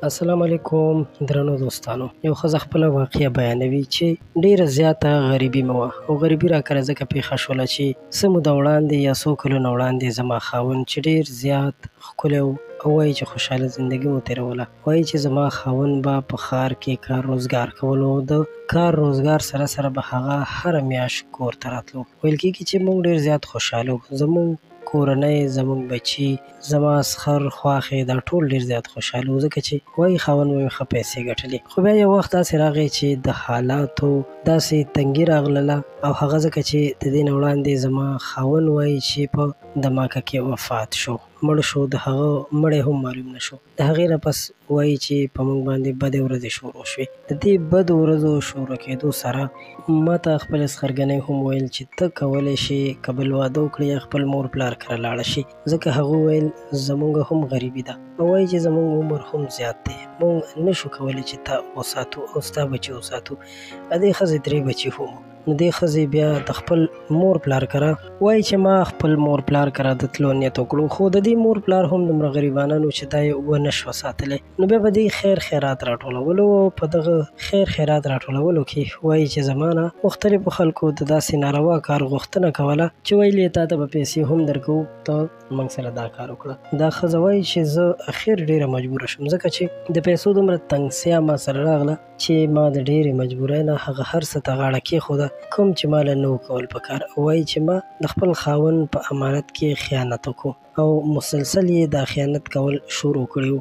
السلام علیکم درنو دوستانو. یو ښځه خپله واقعه بیانوي چې ډېره زیاته غریبي مې وه او غریبي راکره ځکه پېښه شوله چې څه موده وړاندې یا څو کلونه وړاندې زما خاوند چې ډېر زیات ښکلی و او وایي چې خوشحاله زندګي مو تېروله. وایي چې زما خاوند به په ښار کې کار روزګار کولو او د کار روزګار سره سره به هغه هره میاشت کور ته راتلو. ویل کېږي چې موږ ډېر زیات خوشحاله وو. زموږ کورنۍ، زموږ بچي، زما سخر خواښې دا ټول ډېر زیات خوشحاله وو ځکه چې وایي خاوند به مې ښه پیسې ګټلې. خو بیا یو وخت داسې راغی چې د حالاتو داسې تنګي راغلله او هغه ځکه چې د دې نه وړاندې زما خاوند وایي چې په دماکه کې وفات شو، مړ شو، د هغه مړی هم معلوم نه شو. د هغې نه پس وایي چې په موږ باندې بدې ورځې شروع شوې. د دې بدو ورځو شروع کېدو سره ما ته خپلې سخرګنۍ هم ویل چې ته کولی شې که بل واده وکړې یا خپل مور پلار کره لاړه شي، ځکه هغه ویل زموږ هم غریبي ده او وایي چې زموږ عمر هم زیات دی، موږ نه شو کولی چې تا وساتو او ستا بچي وساتو. د دې ښځې 3 بچي هم وو. نو دې ښځې بیا د خپل مور پلار کره وایي چې ما خپل مور پلار کره د تلو نیت وکړو، خو د دې مور پلار هم دومره غریبانان وو چې دا یې ونه شوه ساتلی. نو بیا به دې خیر خیرات راټولولو او په دغه خیر خیرات راټولولو کې وایي چې زما نه مختلفو خلکو د داسې ناروا کار غوښتنه کوله چې ویل یې تا ته به پیسې هم درکوو، ته موږ سره دا کار وکړه. دا ښځه وایي چې زه اخر ډېره مجبوره شوم ځکه چې د پیسو دومره تنګسیا ما سره راغله چې ما د ډېرې مجبورۍ نه هغه هر څه ته غاړه کېښوده کوم چې ما له نه و کول پکار. وایي چې ما د خپل خاوند په امانت کې خیانت وکړو او مسلسل یې دا خیانت کول شروع کړي وو.